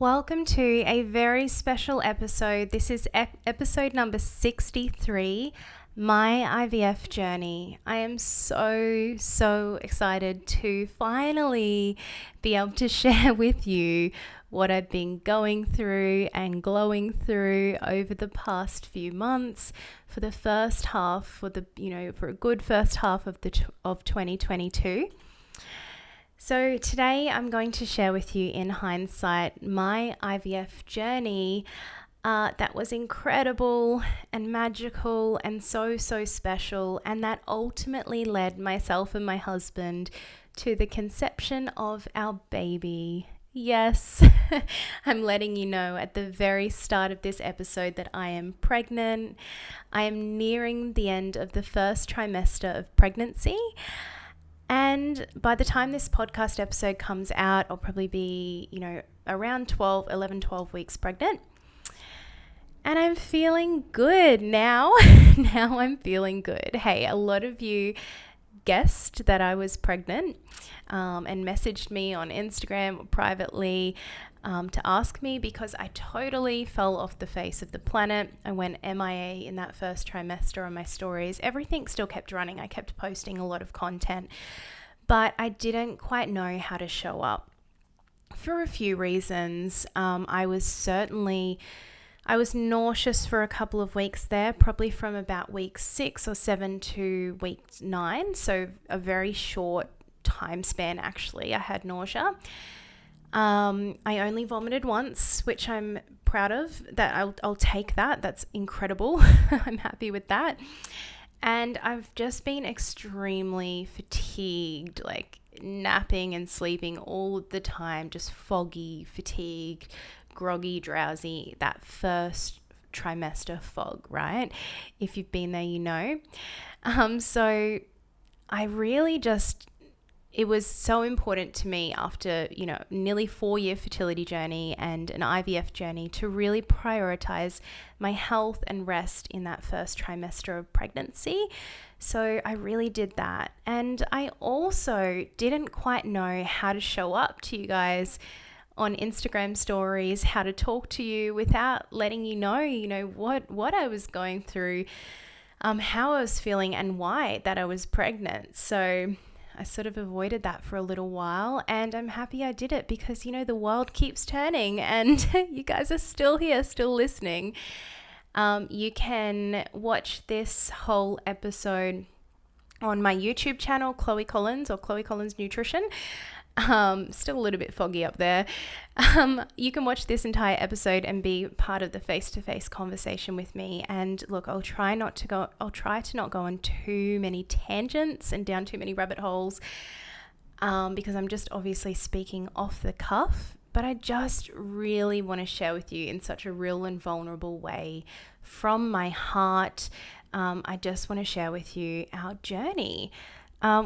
Welcome to a very special episode. This is episode number 63, My IVF Journey. I am so excited to finally be able to share with you what I've been going through and glowing through over the past few months for the first half, for a good first half of 2022. So today I'm going to share with you in hindsight my IVF journey that was incredible and magical and so special, and that ultimately led myself and my husband to the conception of our baby. Yes, I'm letting you know at the very start of this episode that I am pregnant. I am nearing the end of the first trimester of pregnancy. And by the time this podcast episode comes out, I'll probably be, around 12 weeks pregnant. And I'm feeling good now. Now I'm feeling good. Hey, a lot of you guessed that I was pregnant and messaged me on Instagram privately to ask me, because I totally fell off the face of the planet. I went MIA in that first trimester on my stories. Everything still kept running. I kept posting a lot of content, but I didn't quite know how to show up for a few reasons. I was nauseous for a couple of weeks there, probably from about week 6 or 7 to week 9. So a very short time span, actually. I had nausea. I only vomited once, which I'm proud of. That I'll take that. That's incredible. I'm happy with that. And I've just been extremely fatigued, like napping and sleeping all the time, just foggy, fatigued, groggy, drowsy, that first trimester fog, right? If you've been there, you know. So I really it was so important to me after, nearly 4-year fertility journey and an IVF journey to really prioritize my health and rest in that first trimester of pregnancy. So I really did that. And I also didn't quite know how to show up to you guys on Instagram stories, how to talk to you without letting you know, what I was going through, how I was feeling and why that I was pregnant. So I sort of avoided that for a little while, and I'm happy I did it because, the world keeps turning and you guys are still here, still listening. You can watch this whole episode on my YouTube channel, Chloe Collins, or Chloe Collins Nutrition. Still a little bit foggy up there. You can watch this entire episode and be part of the face-to-face conversation with me. And look, I'll try to not go on too many tangents and down too many rabbit holes, because I'm just obviously speaking off the cuff. But I just really want to share with you in such a real and vulnerable way from my heart. I just want to share with you our journey,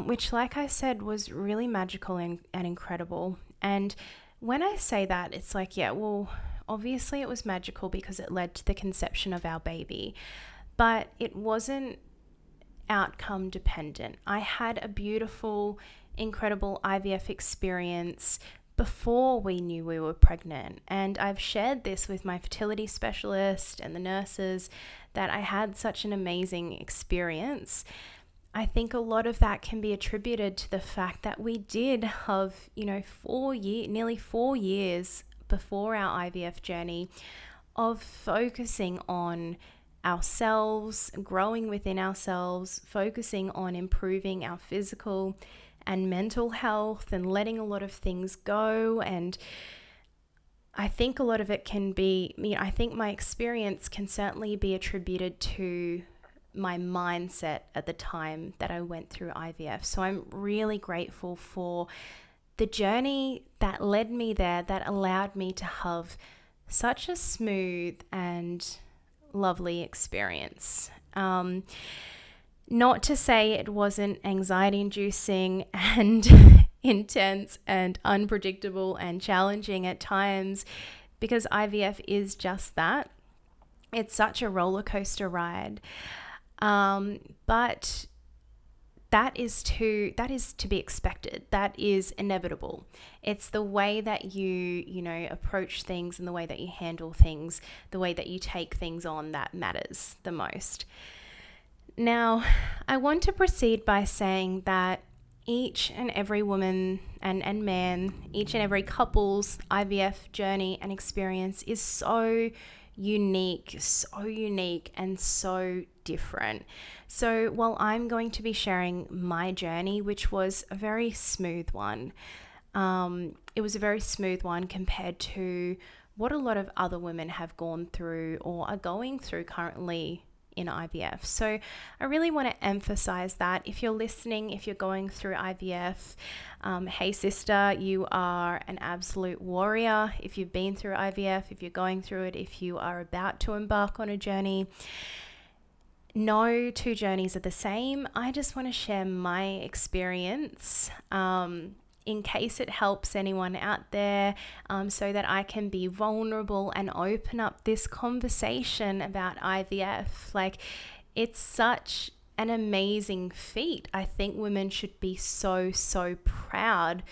which, like I said, was really magical and incredible. And when I say that, it's like, yeah, well, obviously it was magical because it led to the conception of our baby, but it wasn't outcome dependent. I had a beautiful, incredible IVF experience before we knew we were pregnant. And I've shared this with my fertility specialist and the nurses, that I had such an amazing experience. I think a lot of that can be attributed to the fact that we did have, nearly 4 years before our IVF journey of focusing on ourselves, growing within ourselves, focusing on improving our physical and mental health and letting a lot of things go. And I think a lot of it can be, I think my experience can certainly be attributed to my mindset at the time that I went through IVF. So I'm really grateful for the journey that led me there, that allowed me to have such a smooth and lovely experience. Not to say it wasn't anxiety-inducing and intense and unpredictable and challenging at times, because IVF is just that. It's such a rollercoaster ride. But that is to be expected. That is inevitable. It's the way that you approach things and the way that you handle things, the way that you take things on that matters the most. Now, I want to proceed by saying that each and every woman and man, each and every couple's IVF journey and experience is so unique and so different. So while I'm going to be sharing my journey, which was a very smooth one, it was a very smooth one compared to what a lot of other women have gone through or are going through currently in IVF. So I really want to emphasize that if you're listening, if you're going through IVF, hey sister, you are an absolute warrior. If you've been through IVF, if you're going through it, if you are about to embark on a journey, no two journeys are the same. I just want to share my experience in case it helps anyone out there, so that I can be vulnerable and open up this conversation about IVF. Like, it's such an amazing feat. I think women should be so proud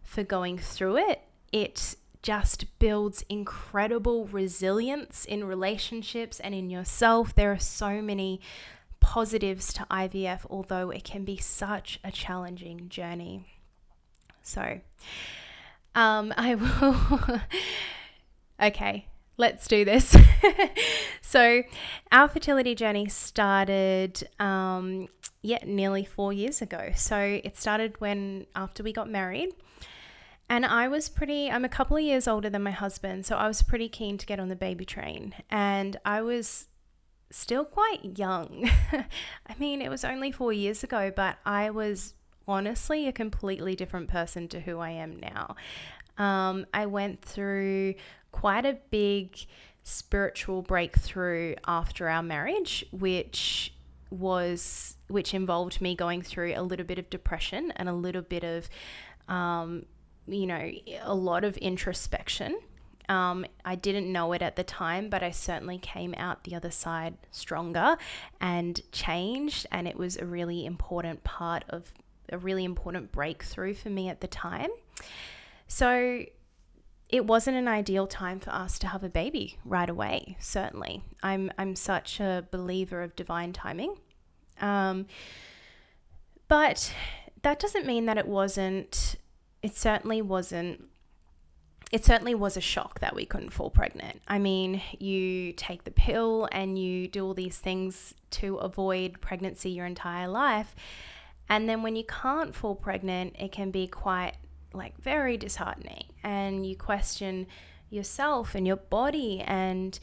for going through it. It just builds incredible resilience in relationships and in yourself. There are so many positives to IVF, although it can be such a challenging journey. So, I will, okay, let's do this. So our fertility journey started, nearly 4 years ago. So it started after we got married, and I'm a couple of years older than my husband. So I was pretty keen to get on the baby train, and I was still quite young. I mean, it was only 4 years ago, but I was honestly a completely different person to who I am now. I went through quite a big spiritual breakthrough after our marriage, which involved me going through a little bit of depression and a little bit of, a lot of introspection. I didn't know it at the time, but I certainly came out the other side stronger and changed, and it was a really important breakthrough for me at the time. So it wasn't an ideal time for us to have a baby right away, certainly. I'm such a believer of divine timing. But that doesn't mean that it certainly was a shock that we couldn't fall pregnant. I mean, you take the pill and you do all these things to avoid pregnancy your entire life. And then when you can't fall pregnant, it can be quite very disheartening, and you question yourself and your body, and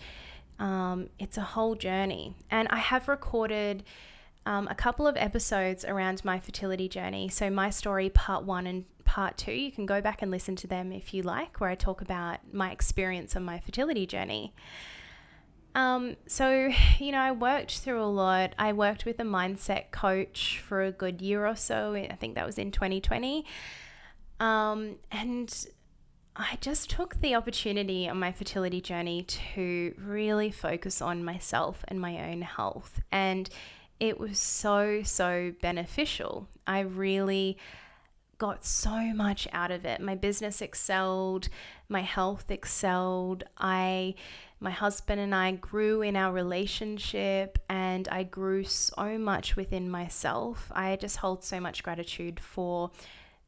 it's a whole journey. And I have recorded a couple of episodes around my fertility journey. So my story, part 1 and part 2, you can go back and listen to them if you like, where I talk about my experience on my fertility journey. So, I worked through a lot. I worked with a mindset coach for a good year or so. I think that was in 2020. And I just took the opportunity on my fertility journey to really focus on myself and my own health. And it was so beneficial. I really got so much out of it. My business excelled, my health excelled. My husband and I grew in our relationship, and I grew so much within myself. I just hold so much gratitude for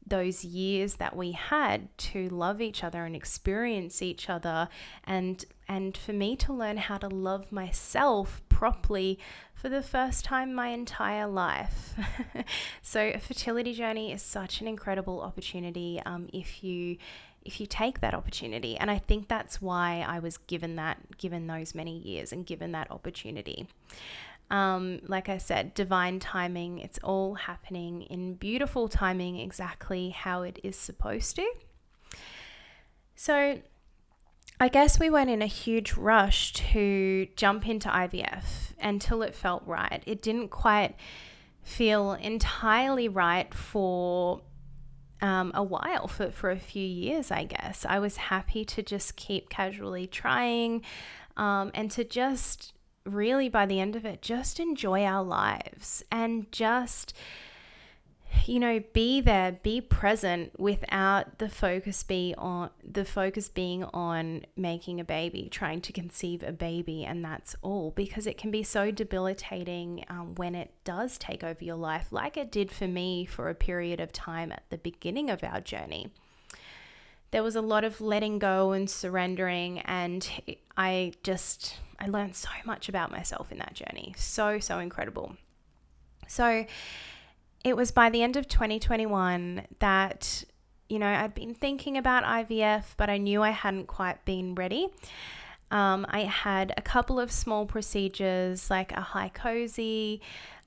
those years that we had to love each other and experience each other, and for me to learn how to love myself properly for the first time my entire life. So a fertility journey is such an incredible opportunity if you take that opportunity. And I think that's why I was given those many years and given that opportunity. Like I said, divine timing, it's all happening in beautiful timing, exactly how it is supposed to. So I guess we weren't in a huge rush to jump into IVF until it felt right. It didn't quite feel entirely right for a while, for a few years, I guess. I was happy to just keep casually trying, and to just really, by the end of it, just enjoy our lives and just be there, be present, without the focus being on making a baby, trying to conceive a baby, and that's all, because it can be so debilitating when it does take over your life, like it did for me for a period of time at the beginning of our journey. There was a lot of letting go and surrendering, and I learned so much about myself in that journey. So incredible. So it was by the end of 2021 that, I'd been thinking about IVF, but I knew I hadn't quite been ready. I had a couple of small procedures like a high cozy.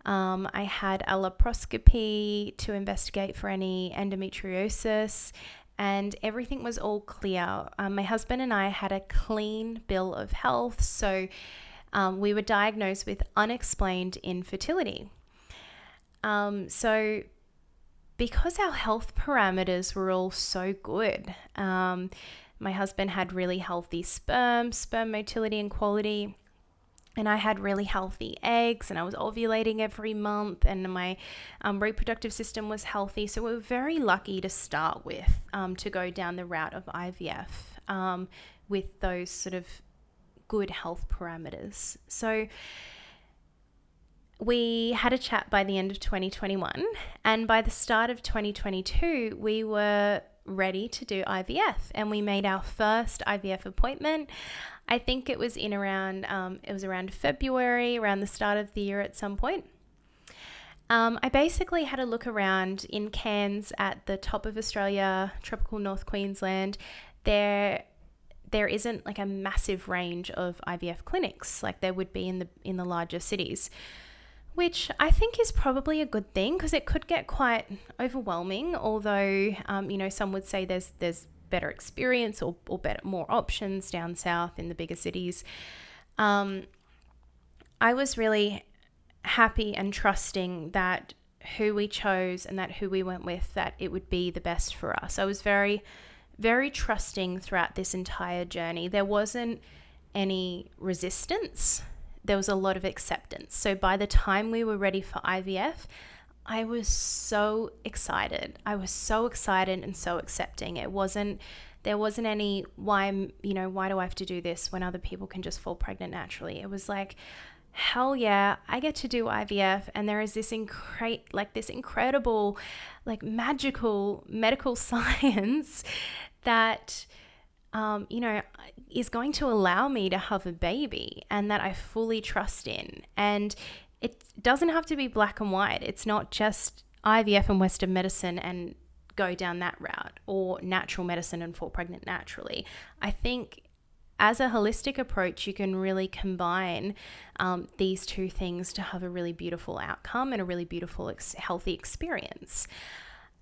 I had a laparoscopy to investigate for any endometriosis, and everything was all clear. My husband and I had a clean bill of health, so we were diagnosed with unexplained infertility. So because our health parameters were all so good, my husband had really healthy sperm motility and quality, and I had really healthy eggs, and I was ovulating every month, and my reproductive system was healthy. So we were very lucky to start with, to go down the route of IVF with those sort of good health parameters. So we had a chat by the end of 2021, and by the start of 2022, we were ready to do IVF, and we made our first IVF appointment. I think it was around February, around the start of the year at some point. I basically had a look around in Cairns at the top of Australia, tropical North Queensland. There isn't like a massive range of IVF clinics like there would be in the larger cities, which I think is probably a good thing, because it could get quite overwhelming. Although, some would say there's better experience or more options down south in the bigger cities. I was really happy and trusting that who we chose and that who we went with, that it would be the best for us. I was very, very trusting throughout this entire journey. There wasn't any resistance. There was a lot of acceptance. So by the time we were ready for IVF, I was so excited. And so accepting. There wasn't any why do I have to do this when other people can just fall pregnant naturally? It was like, hell yeah, I get to do IVF, and there is this incredible, like magical medical science that is going to allow me to have a baby, and that I fully trust in. And it doesn't have to be black and white. It's not just IVF and Western medicine and go down that route, or natural medicine and fall pregnant naturally. I think as a holistic approach, you can really combine these two things to have a really beautiful outcome and a really beautiful, healthy experience.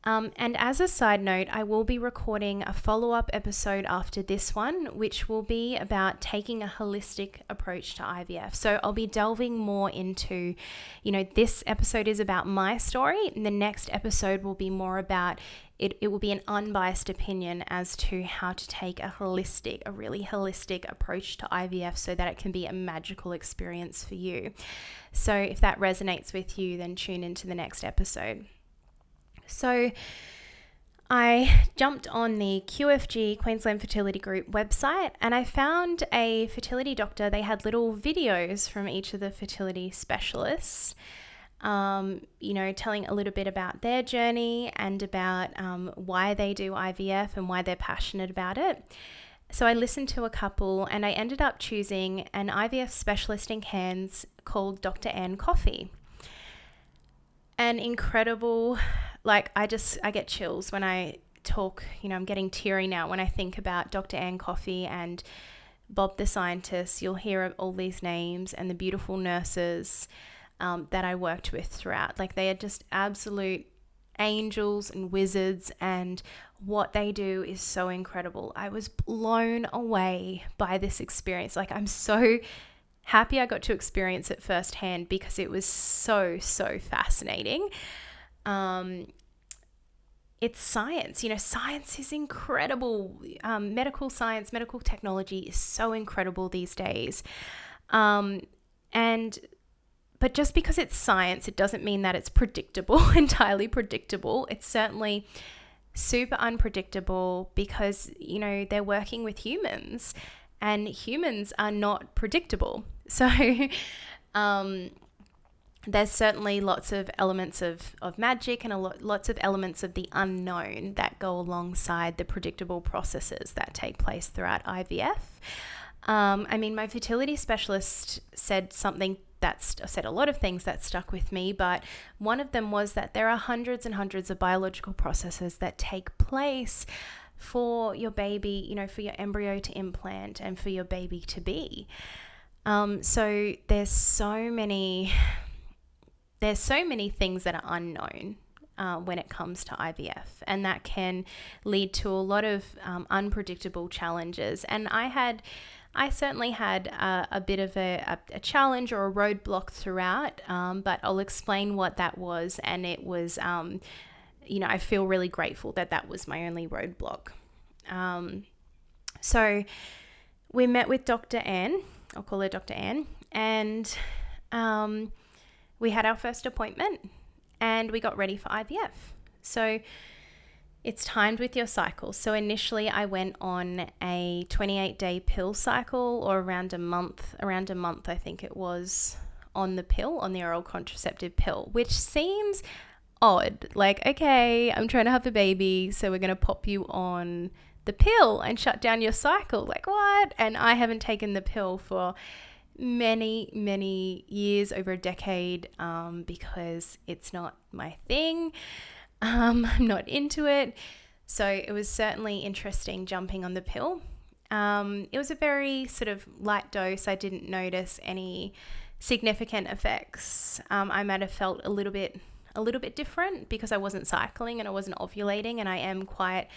And as a side note, I will be recording a follow-up episode after this one, which will be about taking a holistic approach to IVF. So I'll be delving more into, this episode is about my story, and the next episode will be more about it will be an unbiased opinion as to how to take a really holistic approach to IVF so that it can be a magical experience for you. So if that resonates with you, then tune into the next episode. So I jumped on the QFG, Queensland Fertility Group website, and I found a fertility doctor. They had little videos from each of the fertility specialists, telling a little bit about their journey and about why they do IVF and why they're passionate about it. So I listened to a couple, and I ended up choosing an IVF specialist in Cairns called Dr. Anne Coffey. An incredible, I get chills when I talk, I'm getting teary now when I think about Dr. Anne Coffey and Bob the scientist. You'll hear of all these names and the beautiful nurses that I worked with throughout. They are just absolute angels and wizards, and what they do is so incredible. I was blown away by this experience. I'm so happy I got to experience it firsthand, because it was so fascinating. It's science. Science is incredible. Medical science, medical technology is so incredible these days. And But just because it's science, it doesn't mean that it's predictable, entirely predictable. It's certainly super unpredictable because, they're working with humans and humans are not predictable. So there's certainly lots of elements of magic and lots of elements of the unknown that go alongside the predictable processes that take place throughout IVF. My fertility specialist said a lot of things that stuck with me, but one of them was that there are hundreds and hundreds of biological processes that take place for your baby, for your embryo to implant and for your baby to be. So there's so many things that are unknown when it comes to IVF, and that can lead to a lot of unpredictable challenges. And I certainly had a bit of a challenge or a roadblock throughout, but I'll explain what that was. And it was, I feel really grateful that was my only roadblock. So we met with Dr. Anne, I'll call her Dr. Anne, and we had our first appointment and we got ready for IVF. So it's timed with your cycle. So initially I went on a 28-day pill cycle, or around a month, I think it was, on the oral contraceptive pill, which seems odd. Like, okay, I'm trying to have a baby, so we're going to pop you on the pill and shut down your cycle. Like, what? And I haven't taken the pill for many, many years, over a decade, because it's not my thing. I'm not into it. So it was certainly interesting jumping on the pill. It was a very sort of light dose. I didn't notice any significant effects. I might have felt a little bit different because I wasn't cycling and I wasn't ovulating, and I am quite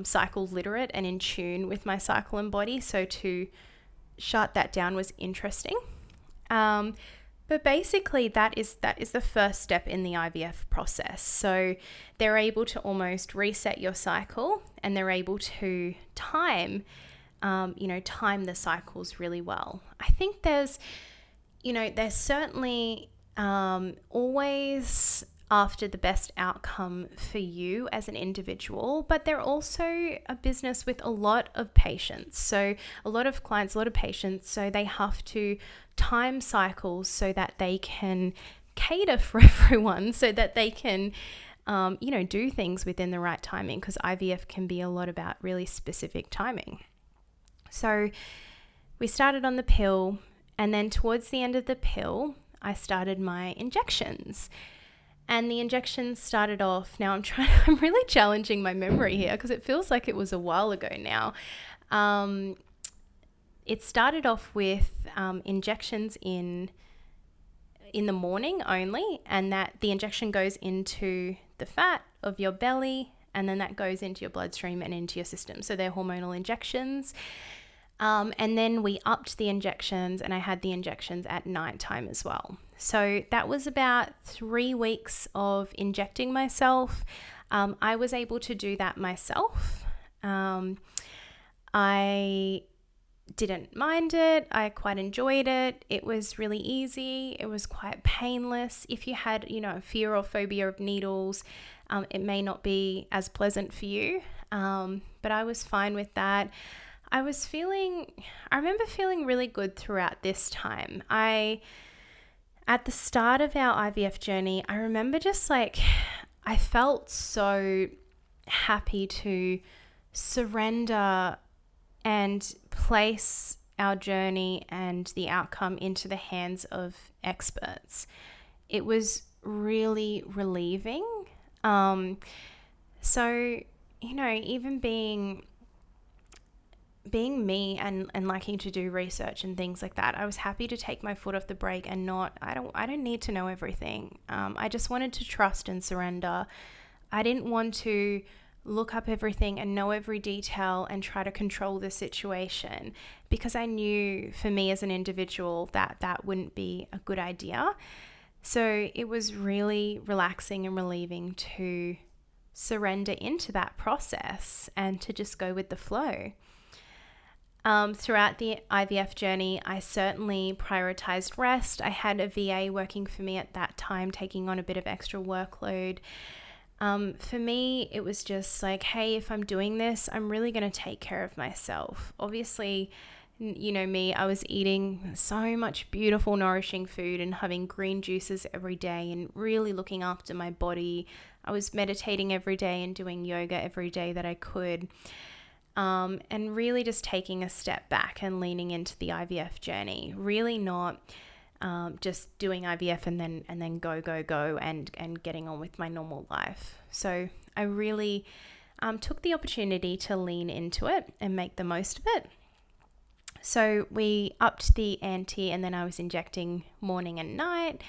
cycle literate and in tune with my cycle and body. So to shut that down was interesting. But basically that is the first step in the IVF process. So they're able to almost reset your cycle, and they're able to time the cycles really well. I think there's certainly always after the best outcome for you as an individual, but they're also a business with a lot of patients. So a lot of clients, a lot of patients, so they have to time cycles so that they can cater for everyone, so that they can do things within the right timing, because IVF can be a lot about really specific timing. So we started on the pill, and then towards the end of the pill, I started my injections. And the injections started off, now I'm really challenging my memory here because it feels like it was a while ago now. It started off with injections in the morning only, and that the injection goes into the fat of your belly, and then that goes into your bloodstream and into your system. So they're hormonal injections. And then we upped the injections, and I had the injections at nighttime as well. So that was about 3 weeks of injecting myself. I was able to do that myself. I didn't mind it. I quite enjoyed it. It was really easy. It was quite painless. If you had, a fear or phobia of needles, it may not be as pleasant for you. But I was fine with that. I remember feeling really good throughout this time. At the start of our IVF journey, I remember just I felt so happy to surrender and place our journey and the outcome into the hands of experts. It was really relieving. So, even being me and liking to do research and things like that, I was happy to take my foot off the brake and I don't need to know everything. I just wanted to trust and surrender. I didn't want to look up everything and know every detail and try to control the situation, because I knew for me as an individual that wouldn't be a good idea. So it was really relaxing and relieving to surrender into that process and to just go with the flow. Throughout the IVF journey, I certainly prioritized rest. I had a VA working for me at that time, taking on a bit of extra workload. For me, it was just like, hey, if I'm doing this, I'm really going to take care of myself. Obviously, you know me, I was eating so much beautiful, nourishing food and having green juices every day and really looking after my body. I was meditating every day and doing yoga every day that I could. And really just taking a step back and leaning into the IVF journey. Really not just doing IVF and then go and getting on with my normal life. So I really took the opportunity to lean into it and make the most of it. So we upped the ante, and then I was injecting morning and night.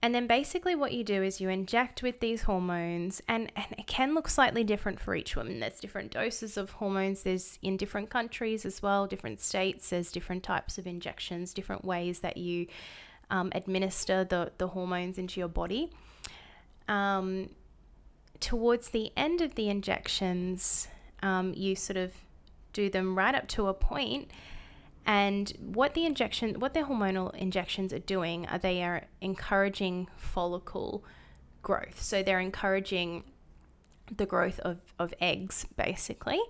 And then basically what you do is you inject with these hormones, and it can look slightly different for each woman. There's different doses of hormones. There's in different countries as well, different states. There's different types of injections, different ways that you administer the hormones into your body. Towards the end of the injections, you sort of do them right up to a point. And what the hormonal injections are doing are they are encouraging follicle growth. So they're encouraging the growth of eggs, basically,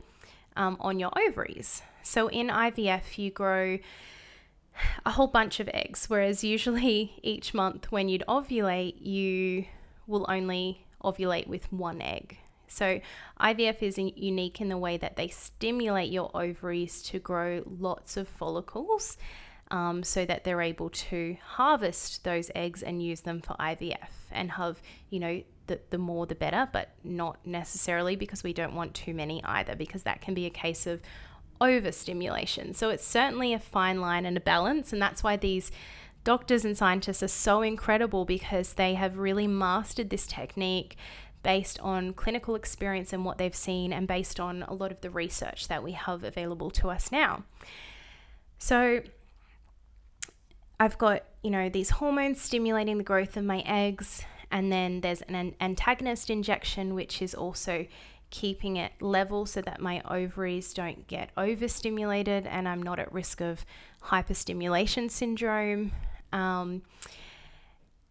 on your ovaries. So in IVF, you grow a whole bunch of eggs, whereas usually each month when you'd ovulate, you will only ovulate with one egg. So IVF is unique in the way that they stimulate your ovaries to grow lots of follicles so that they're able to harvest those eggs and use them for IVF and have, the more the better, but not necessarily because we don't want too many either, because that can be a case of overstimulation. So it's certainly a fine line and a balance, and that's why these doctors and scientists are so incredible, because they have really mastered this technique based on clinical experience and what they've seen, and based on a lot of the research that we have available to us now. So I've got, these hormones stimulating the growth of my eggs, and then there's an antagonist injection, which is also keeping it level so that my ovaries don't get overstimulated and I'm not at risk of hyperstimulation syndrome. And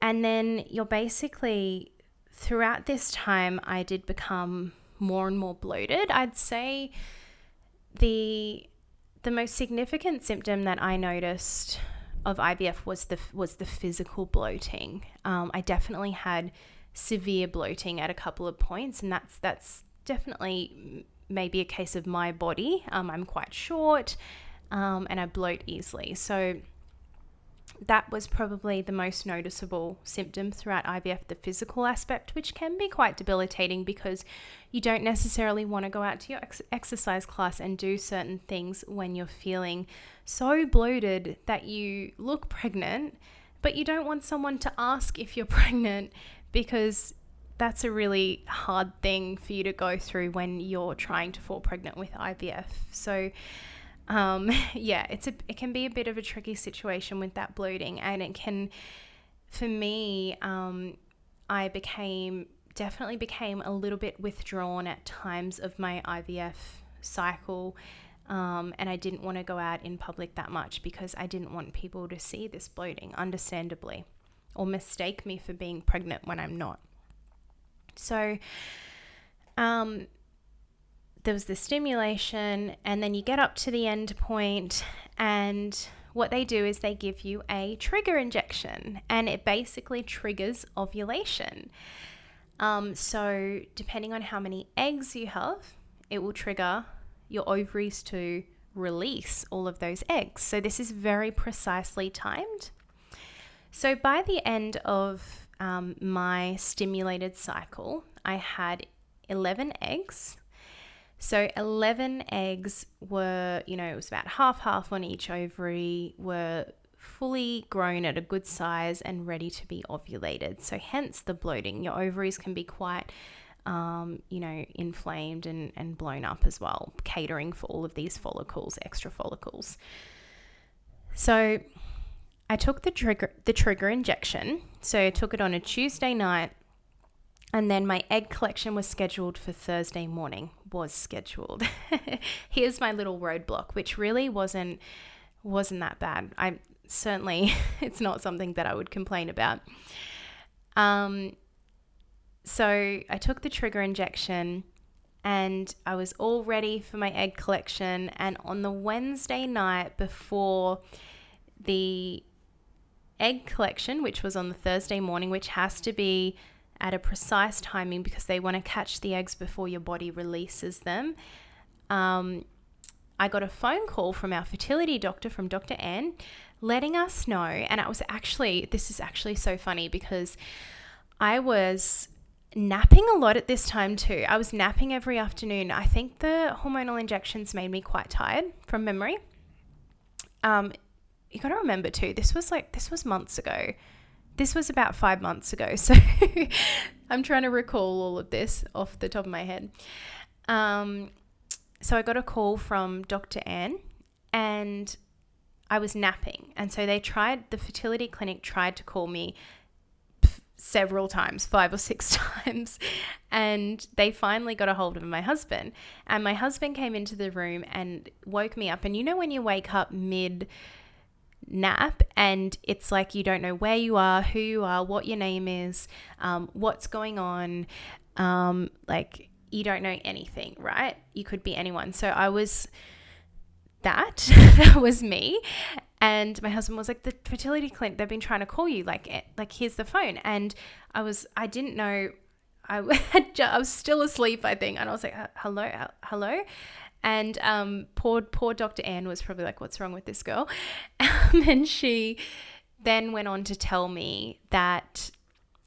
then you're basically... Throughout this time, I did become more and more bloated. I'd say the most significant symptom that I noticed of IVF was the physical bloating. I definitely had severe bloating at a couple of points, and that's definitely maybe a case of my body. I'm quite short, and I bloat easily. So that was probably the most noticeable symptom throughout IVF, the physical aspect, which can be quite debilitating because you don't necessarily want to go out to your exercise class and do certain things when you're feeling so bloated that you look pregnant, but you don't want someone to ask if you're pregnant, because that's a really hard thing for you to go through when you're trying to fall pregnant with IVF. So it can be a bit of a tricky situation with that bloating, and it can, for me, I definitely became a little bit withdrawn at times of my IVF cycle, and I didn't want to go out in public that much because I didn't want people to see this bloating, understandably, or mistake me for being pregnant when I'm not. So, there was the stimulation, and then you get up to the end point, and what they do is they give you a trigger injection, and it basically triggers ovulation. So depending on how many eggs you have, it will trigger your ovaries to release all of those eggs. So this is very precisely timed. So by the end of my stimulated cycle, I had 11 eggs. So 11 eggs were, it was about half on each ovary, were fully grown at a good size and ready to be ovulated. So hence the bloating. Your ovaries can be quite, inflamed and blown up as well, catering for all of these follicles, extra follicles. So I took the trigger injection. So I took it on a Tuesday night. And then my egg collection was scheduled for Thursday morning, Here's my little roadblock, which really wasn't that bad. I certainly, it's not something that I would complain about. So I took the trigger injection and I was all ready for my egg collection. And on the Wednesday night before the egg collection, which was on the Thursday morning, which has to be at a precise timing because they want to catch the eggs before your body releases them, I got a phone call from our fertility doctor, from Dr. Ann, letting us know. And this is actually so funny because I was napping a lot at this time too. I was napping every afternoon. I think the hormonal injections made me quite tired from memory. You got to remember too, this was months ago. This was about 5 months ago. So I'm trying to recall all of this off the top of my head. So I got a call from Dr. Ann and I was napping. And so the fertility clinic tried to call me several times, 5 or 6 times. And they finally got a hold of my husband. And my husband came into the room and woke me up. And you know when you wake up mid nap and it's like you don't know where you are, who you are, what your name is, what's going on, like you don't know anything, right? You could be anyone. So I was that was me. And my husband was like, the fertility clinic, they've been trying to call you, like here's the phone. And I didn't know, I was still asleep, I think. And I was like, hello. And poor Dr. Ann was probably like, what's wrong with this girl? And she then went on to tell me that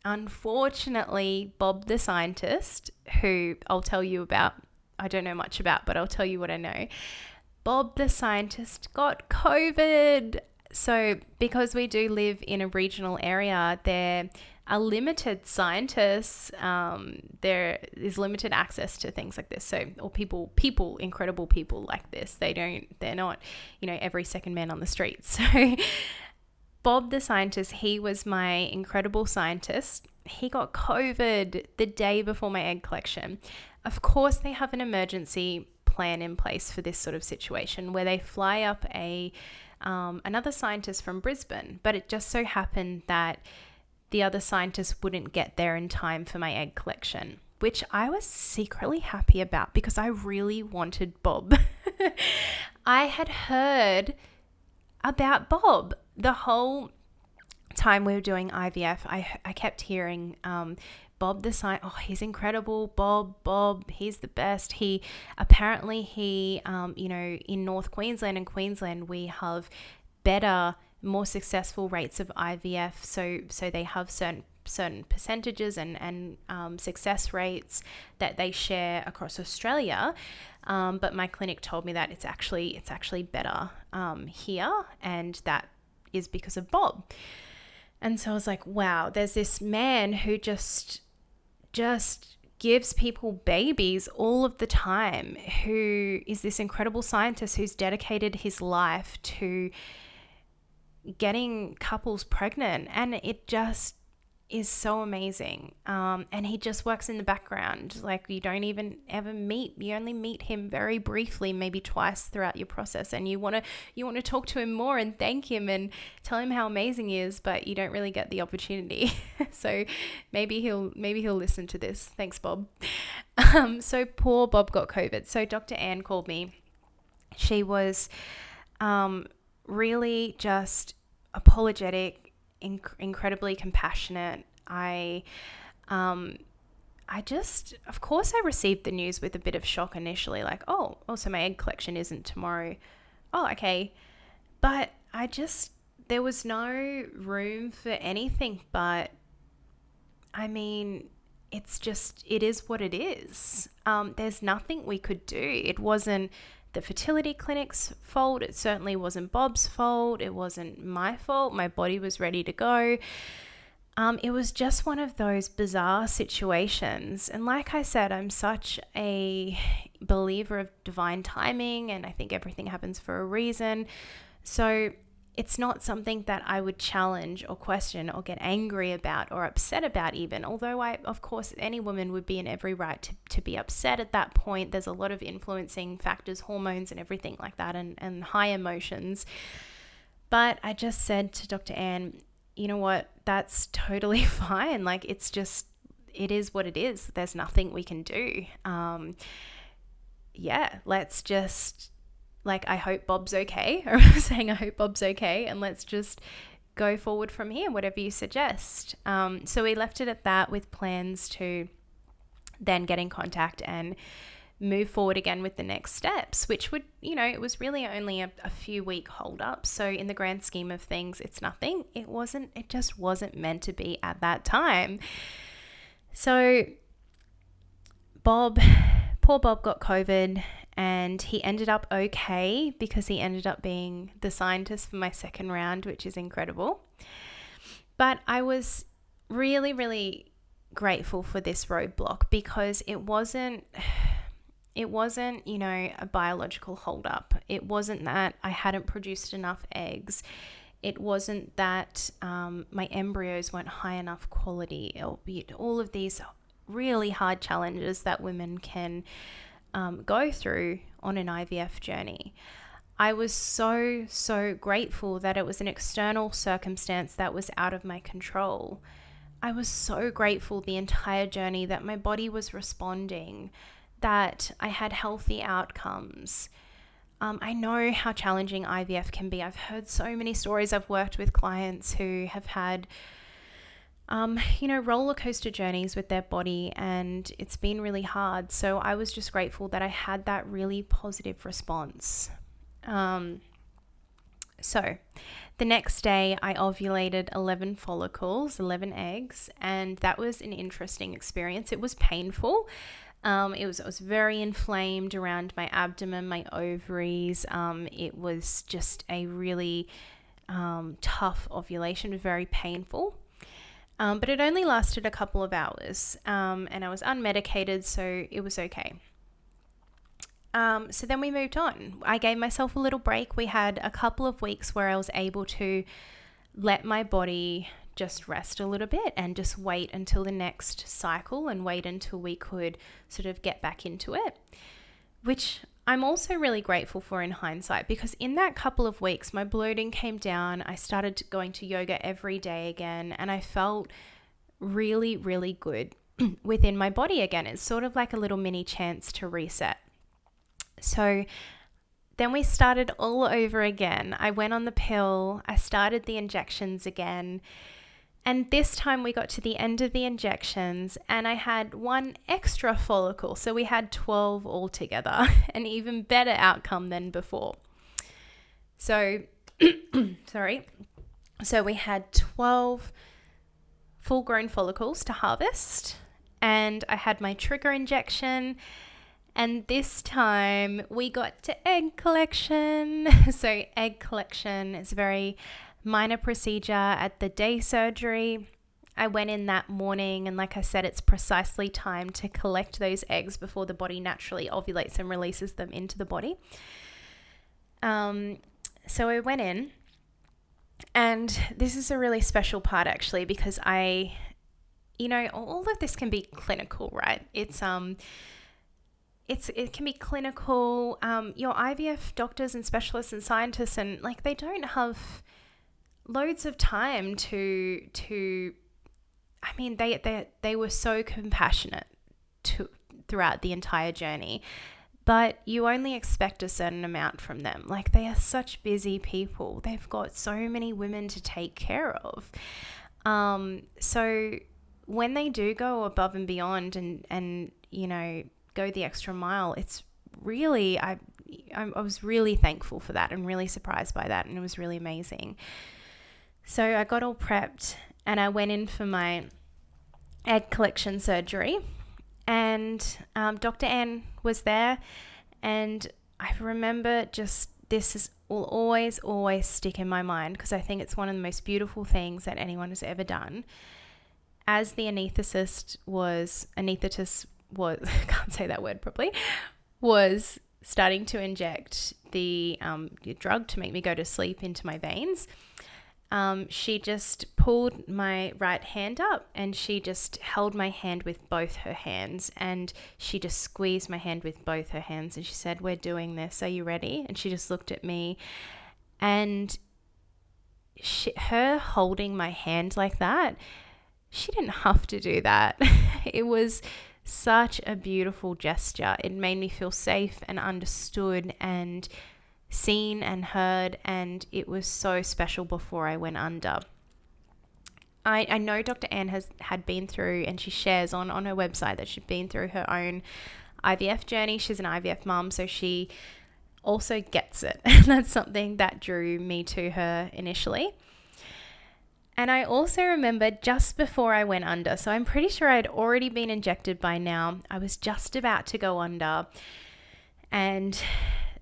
unfortunately Bob the scientist, who I'll tell you about, I don't know much about, but I'll tell you what I know. Bob the scientist got COVID. So because we do live in a regional area, there are limited scientists. There is limited access to things like this. So, or people, incredible people like this. They're not, every second man on the street. So Bob the scientist, he was my incredible scientist. He got COVID the day before my egg collection. Of course, they have an emergency plan in place for this sort of situation where they fly up another scientist from Brisbane, but it just so happened that the other scientist wouldn't get there in time for my egg collection, which I was secretly happy about because I really wanted Bob. I had heard about Bob the whole time we were doing IVF. I kept hearing Bob the scientist, he's incredible, Bob, he's the best. He in North Queensland and Queensland, we have better, more successful rates of IVF. So they have certain percentages and success rates that they share across Australia. But my clinic told me that it's actually better here, and that is because of Bob. And so I was like, wow, there's this man who just gives people babies all of the time, who is this incredible scientist who's dedicated his life to getting couples pregnant. And it just is so amazing. And he just works in the background. Like, you don't even ever meet. You only meet him very briefly, maybe twice throughout your process. And you want to talk to him more and thank him and tell him how amazing he is, but you don't really get the opportunity. So maybe he'll listen to this. Thanks, Bob. So poor Bob got COVID. So Dr. Ann called me. She was really just apologetic, incredibly compassionate. Of course I received the news with a bit of shock initially, like, oh, so my egg collection isn't tomorrow. Oh, okay. But there was no room for anything but, it is what it is. There's nothing we could do. It wasn't the fertility clinic's fault. It certainly wasn't Bob's fault. It wasn't my fault. My body was ready to go. It was just one of those bizarre situations. And like I said, I'm such a believer of divine timing, and I think everything happens for a reason. So it's not something that I would challenge or question or get angry about or upset about even, although of course, any woman would be in every right to be upset at that point. There's a lot of influencing factors, hormones and everything like that, and high emotions. But I just said to Dr. Ann, you know what, that's totally fine. Like, it is what it is. There's nothing we can do. Let's just, like, I hope Bob's okay. I remember saying, I hope Bob's okay, and let's just go forward from here, whatever you suggest. So we left it at that, with plans to then get in contact and move forward again with the next steps, which would, it was really only a few week hold up. So in the grand scheme of things, it's nothing. It just wasn't meant to be at that time. So poor Bob got COVID, and he ended up okay because he ended up being the scientist for my second round, which is incredible. But I was really, really grateful for this roadblock, because it wasn't, a biological holdup. It wasn't that I hadn't produced enough eggs. It wasn't that my embryos weren't high enough quality. All of these really hard challenges that women can go through on an IVF journey. I was so, so grateful that it was an external circumstance that was out of my control. I was so grateful the entire journey that my body was responding, that I had healthy outcomes. I know how challenging IVF can be. I've heard so many stories. I've worked with clients who have had roller coaster journeys with their body, and it's been really hard. So I was just grateful that I had that really positive response. So the next day I ovulated 11 follicles, 11 eggs, and that was an interesting experience. It was painful. I was very inflamed around my abdomen, my ovaries. It was just a really tough ovulation, very painful. But it only lasted a couple of hours, and I was unmedicated, so it was okay. So then we moved on. I gave myself a little break. We had a couple of weeks where I was able to let my body just rest a little bit and just wait until the next cycle, and wait until we could sort of get back into it, which I'm also really grateful for in hindsight, because in that couple of weeks, my bloating came down. I started going to yoga every day again, and I felt really, really good within my body again. It's sort of like a little mini chance to reset. So then we started all over again. I went on the pill. I started the injections again. And this time we got to the end of the injections, and I had one extra follicle. So we had 12 altogether, an even better outcome than before. So, sorry. So we had 12 full-grown follicles to harvest, and I had my trigger injection. And this time we got to egg collection. So egg collection is a very minor procedure at the day surgery. I went in that morning, and like I said, it's precisely time to collect those eggs before the body naturally ovulates and releases them into the body. So I went in, and this is a really special part actually, because all of this can be clinical, right? It can be clinical. Your IVF doctors and specialists and scientists, and like, they don't have loads of time they were so compassionate throughout the entire journey, but you only expect a certain amount from them. Like, they are such busy people. They've got so many women to take care of. So when they do go above and beyond and go the extra mile, it's really, I was really thankful for that and really surprised by that, and it was really amazing. So I got all prepped, and I went in for my egg collection surgery, and Dr. Ann was there, and I remember will always stick in my mind, because I think it's one of the most beautiful things that anyone has ever done. As the anesthetist was can't say that word properly, was starting to inject the drug to make me go to sleep into my veins, she just pulled my right hand up and she just held my hand with both her hands, and she just squeezed my hand with both her hands, and she said, "We're doing this. Are you ready?" And she just looked at me, and her holding my hand like that, she didn't have to do that. It was such a beautiful gesture. It made me feel safe and understood and seen and heard, and it was so special before I went under. I know Dr. Ann had been through, and she shares on her website that she'd been through her own IVF journey. She's an IVF mum, so she also gets it. And that's something that drew me to her initially. And I also remember just before I went under, so I'm pretty sure I'd already been injected by now. I was just about to go under, and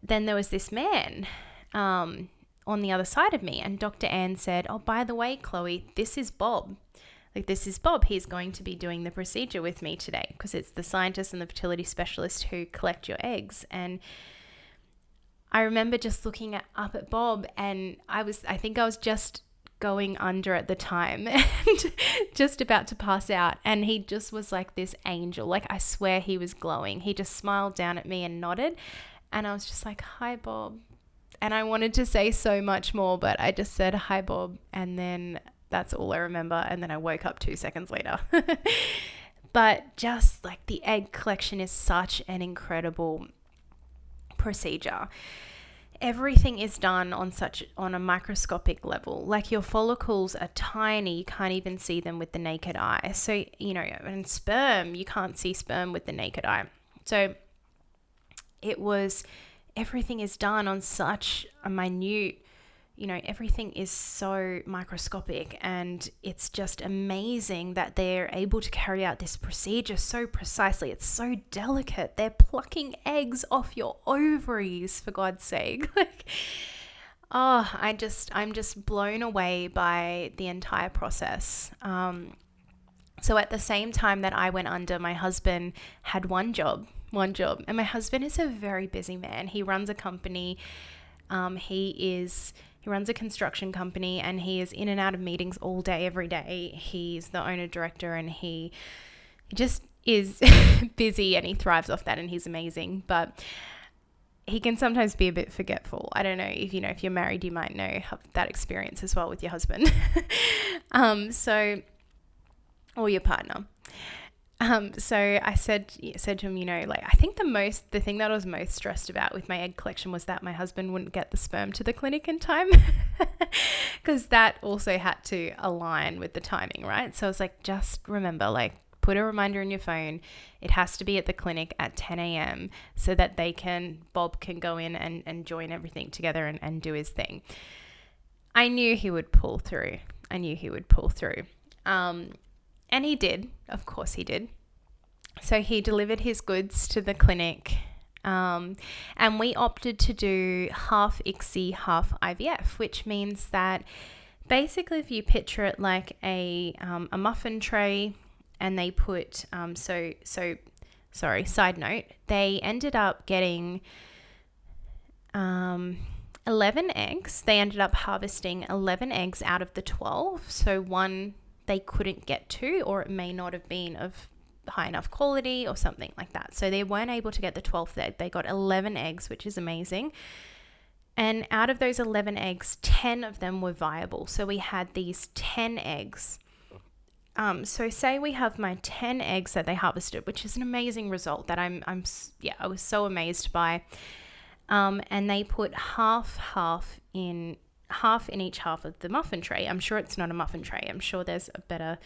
then there was this man on the other side of me, and Dr. Ann said, "Oh, by the way, Chloe, this is Bob. This is Bob. He's going to be doing the procedure with me today," because it's the scientist and the fertility specialist who collect your eggs. And I remember just looking up at Bob, and I think I was just going under at the time and just about to pass out, and he just was like this angel. Like, I swear he was glowing. He just smiled down at me and nodded, and I was just like, "Hi, Bob." And I wanted to say so much more, but I just said, "Hi, Bob," and then that's all I remember. And then I woke up 2 seconds later. But just like, the egg collection is such an incredible procedure. Everything is done on a microscopic level. Like, your follicles are tiny. You can't even see them with the naked eye. So, and sperm, you can't see sperm with the naked eye. So everything is done on such a minute, everything is so microscopic, and it's just amazing that they're able to carry out this procedure so precisely. It's so delicate. They're plucking eggs off your ovaries, for God's sake. I'm just blown away by the entire process. So at the same time that I went under, my husband had one job. And my husband is a very busy man. He runs a company. He runs a construction company, and he is in and out of meetings all day, every day. He's the owner director, and he just is busy, and he thrives off that, and he's amazing. But he can sometimes be a bit forgetful. I don't know if if you're married, you might have that experience as well with your husband. Or your partner. So I said to him, I think the thing that I was most stressed about with my egg collection was that my husband wouldn't get the sperm to the clinic in time, because that also had to align with the timing, right? So I was like, just remember, put a reminder in your phone. It has to be at the clinic at 10 a.m. so that Bob can go in and join everything together and do his thing. I knew he would pull through. And he did. Of course he did. So he delivered his goods to the clinic, and we opted to do half ICSI, half IVF, which means that basically, if you picture it like a muffin tray, and they put, side note, they ended up getting 11 eggs. They ended up harvesting 11 eggs out of the 12. So one they couldn't get to, or it may not have been of high enough quality or something like that. So they weren't able to get the 12th egg. They got 11 eggs, which is amazing. And out of those 11 eggs, 10 of them were viable. So we had these 10 eggs. So say we have my 10 eggs that they harvested, which is an amazing result that I was so amazed by. And they put half in each half of the muffin tray. I'm sure it's not a muffin tray. I'm sure there's a better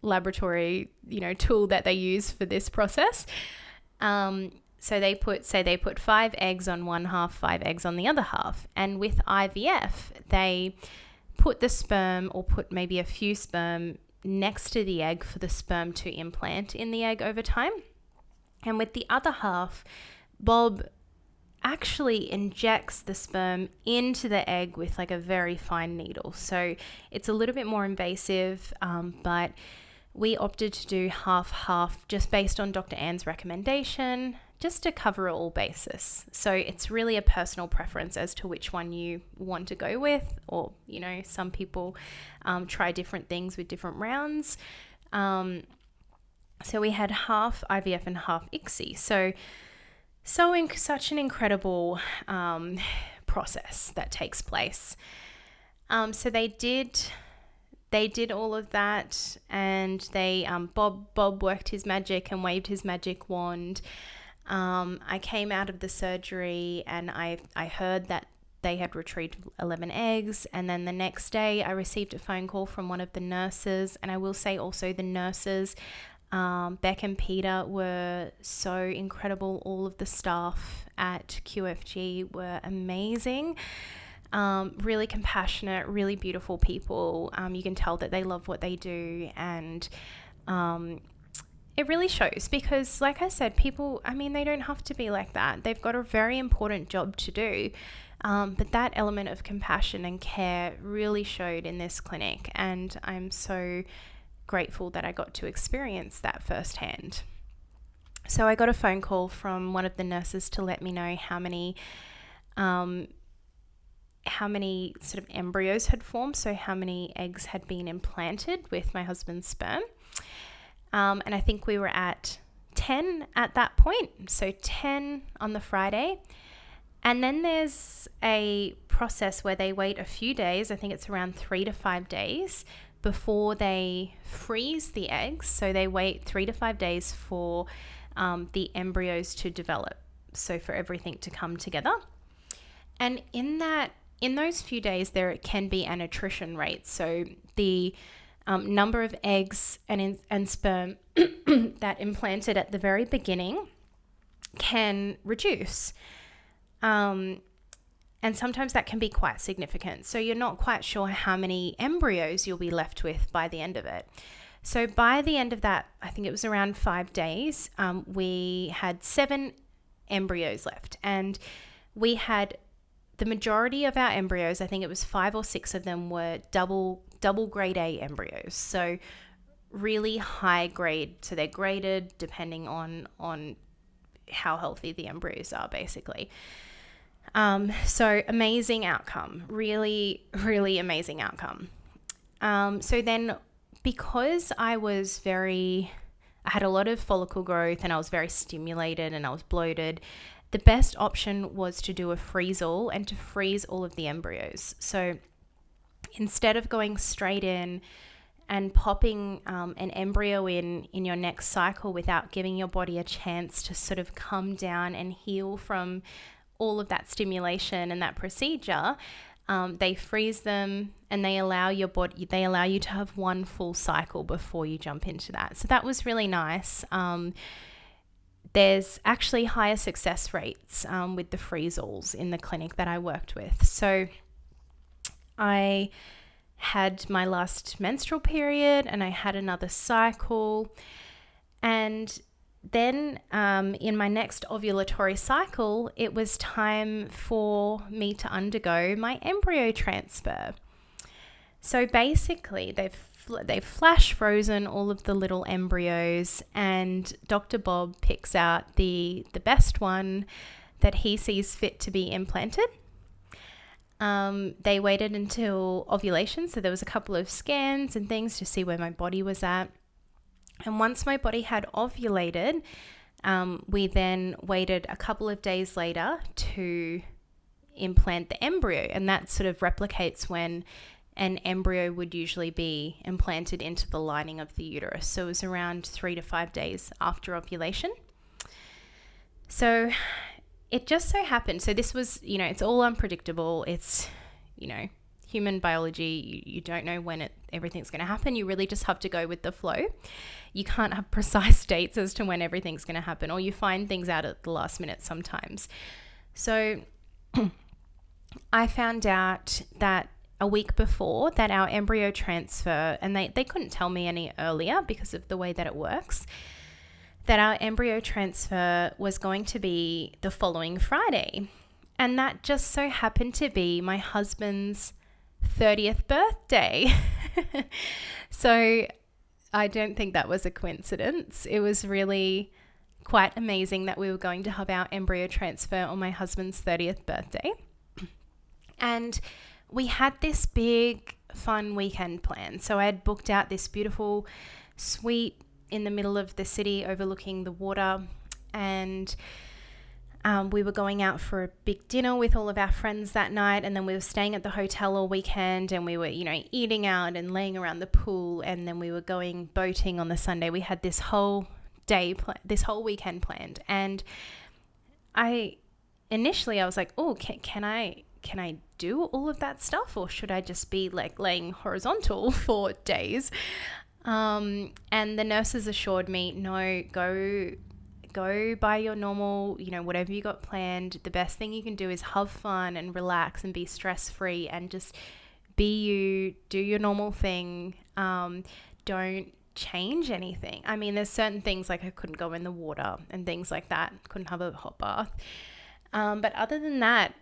laboratory, tool that they use for this process. So they put 5 eggs on one half, 5 eggs on the other half. And with IVF, they put the sperm, or put maybe a few sperm next to the egg for the sperm to implant in the egg over time. And with the other half, Bob actually injects the sperm into the egg with a very fine needle. So it's a little bit more invasive, but we opted to do half just based on Dr. Ann's recommendation just to cover all bases. So it's really a personal preference as to which one you want to go with, or, you know, some people try different things with different rounds. So we had half IVF and half ICSI. Such an incredible process that takes place. So they did all of that, and they Bob worked his magic and waved his magic wand. I came out of the surgery and I heard that they had retrieved 11 eggs, and then the next day I received a phone call from one of the nurses. And I will say also the nurses, Beck and Peter, were so incredible. All of the staff at QFG were amazing. Really compassionate, really beautiful people. You can tell that they love what they do, and it really shows, because like I said, people, I mean, they don't have to be like that. They've got a very important job to do. But that element of compassion and care really showed in this clinic, and I'm so grateful that I got to experience that firsthand. So I got a phone call from one of the nurses to let me know how many sort of embryos had formed, so how many eggs had been implanted with my husband's sperm. And I think we were at 10 at that point, so 10 on the Friday. And then there's a process where they wait a few days, I think it's around 3 to 5 days, before they freeze the eggs. So they wait 3 to 5 days for the embryos to develop, so for everything to come together. And in those few days, there can be an attrition rate. So the number of eggs and sperm that implanted at the very beginning can reduce. And sometimes that can be quite significant. So you're not quite sure how many embryos you'll be left with by the end of it. So by the end of that, I think it was around 5 days, we had 7 embryos left. And we had the majority of our embryos, I think it was 5 or 6 of them, were double grade A embryos. So really high grade. So they're graded depending on how healthy the embryos are, basically. So amazing outcome, really, really amazing outcome. So then, because I had a lot of follicle growth and I was very stimulated and I was bloated, the best option was to do a freeze-all and to freeze all of the embryos. So instead of going straight in and popping an embryo in your next cycle without giving your body a chance to sort of come down and heal from all of that stimulation and that procedure, they freeze them and they allow you to have one full cycle before you jump into that. So that was really nice. There's actually higher success rates with the freeze-alls in the clinic that I worked with. So I had my last menstrual period and I had another cycle, and then in my next ovulatory cycle, it was time for me to undergo my embryo transfer. So basically, they've flash frozen all of the little embryos, and Dr. Bob picks out the best one that he sees fit to be implanted. They waited until ovulation, so there was a couple of scans and things to see where my body was at. And once my body had ovulated, we then waited a couple of days later to implant the embryo, and that sort of replicates when an embryo would usually be implanted into the lining of the uterus. So it was around 3 to 5 days after ovulation. So it just so happened. So this was, it's all unpredictable. It's, human biology. You don't know when everything's going to happen. You really just have to go with the flow. You can't have precise dates as to when everything's going to happen, or you find things out at the last minute sometimes. So I found out that a week before that our embryo transfer, and they couldn't tell me any earlier because of the way that it works, that our embryo transfer was going to be the following Friday. And that just so happened to be my husband's 30th birthday. So I don't think that was a coincidence. It was really quite amazing that we were going to have our embryo transfer on my husband's 30th birthday. And we had this big fun weekend plan. So I had booked out this beautiful suite in the middle of the city overlooking the water, and we were going out for a big dinner with all of our friends that night, and then we were staying at the hotel all weekend, and we were, eating out and laying around the pool, and then we were going boating on the Sunday. We had this whole weekend planned, and I was like, oh, can I do all of that stuff, or should I just be like laying horizontal for days? And the nurses assured me, no, go by your normal, whatever you got planned. The best thing you can do is have fun and relax and be stress-free and just be you, do your normal thing. Don't change anything. I mean, there's certain things like I couldn't go in the water and things like that. Couldn't have a hot bath. But other than that,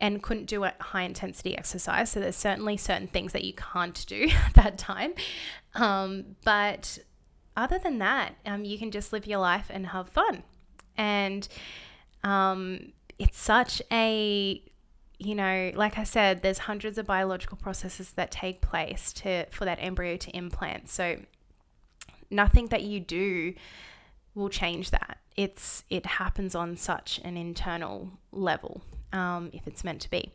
and couldn't do a high intensity exercise. So there's certainly certain things that you can't do at that time. But other than that, you can just live your life and have fun. And it's such a, like I said, there's hundreds of biological processes that take place for that embryo to implant. So nothing that you do will change that. It happens on such an internal level, if it's meant to be.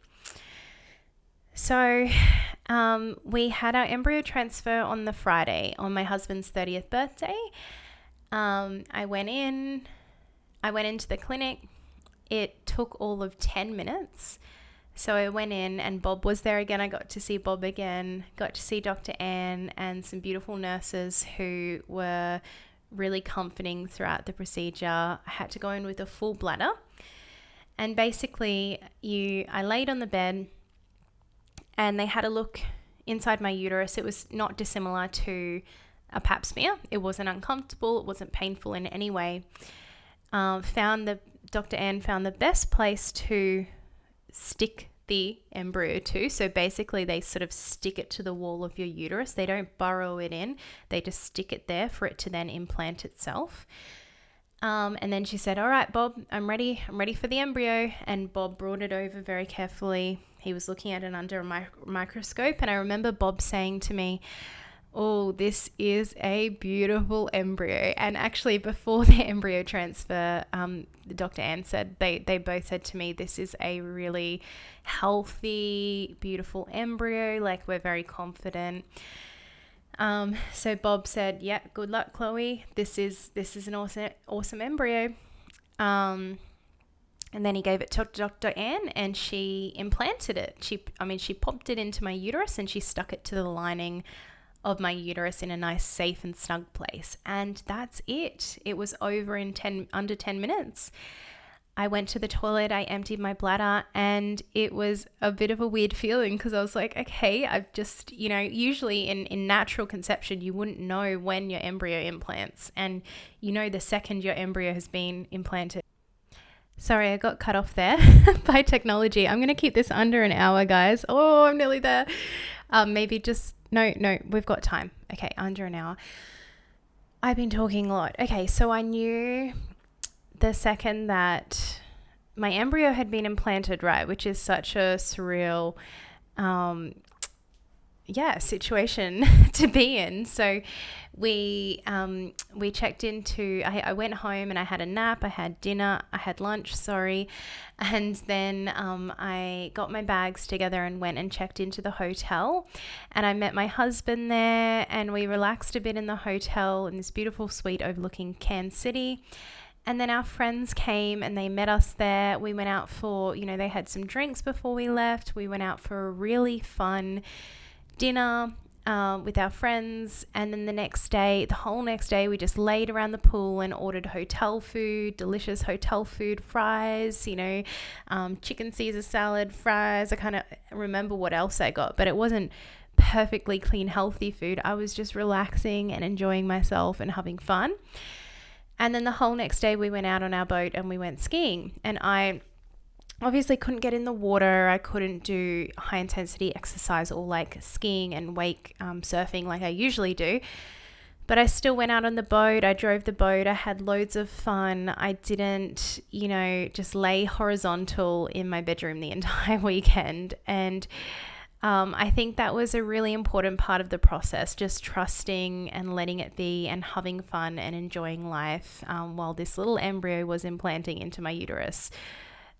So we had our embryo transfer on the Friday on my husband's 30th birthday. I went into the clinic. It took all of 10 minutes. So I went in and Bob was there again. I got to see Bob again, got to see Dr. Anne and some beautiful nurses who were really comforting throughout the procedure. I had to go in with a full bladder. And basically, I laid on the bed and they had a look inside my uterus. It was not dissimilar to a pap smear. It wasn't uncomfortable. It wasn't painful in any way. Dr. Anne found the best place to stick the embryo to. So basically, they sort of stick it to the wall of your uterus. They don't burrow it in. They just stick it there for it to then implant itself. And then she said, all right, Bob, I'm ready for the embryo. And Bob brought it over very carefully. He was looking at it under a microscope. And I remember Bob saying to me, oh, this is a beautiful embryo. And actually before the embryo transfer, Dr. Anne said, they both said to me, this is a really healthy, beautiful embryo. Like, we're very confident. So Bob said, yeah, good luck, Chloe. This is an awesome embryo. And then he gave it to Dr. Anne and she implanted it. She popped it into my uterus and she stuck it to the lining of my uterus in a nice, safe and snug place. And that's it. It was over in under 10 minutes. I went to the toilet, I emptied my bladder, and it was a bit of a weird feeling because I was like, okay, I've just, usually in natural conception, you wouldn't know when your embryo implants, and the second your embryo has been implanted. Sorry, I got cut off there by technology. I'm going to keep this under an hour, guys. Oh, I'm nearly there. Maybe just, no, we've got time. Okay, under an hour. I've been talking a lot. Okay, so I knew the second that my embryo had been implanted, right, which is such a surreal situation to be in. So we checked into, I went home and I had a nap, I had dinner, I had lunch, and then I got my bags together and went and checked into the hotel, and I met my husband there and we relaxed a bit in the hotel in this beautiful suite overlooking Kansas City. And then our friends came and they met us there. We went out for, they had some drinks before we left. We went out for a really fun dinner with our friends. And then the whole next day, we just laid around the pool and ordered hotel food, delicious hotel food, fries, chicken Caesar salad, fries. I kind of remember what else I got, but it wasn't perfectly clean, healthy food. I was just relaxing and enjoying myself and having fun. And then the whole next day we went out on our boat and we went skiing. And I obviously couldn't get in the water. I couldn't do high intensity exercise or like skiing and wake surfing like I usually do. But I still went out on the boat. I drove the boat. I had loads of fun. I didn't, just lay horizontal in my bedroom the entire weekend. And I think that was a really important part of the process, just trusting and letting it be and having fun and enjoying life while this little embryo was implanting into my uterus.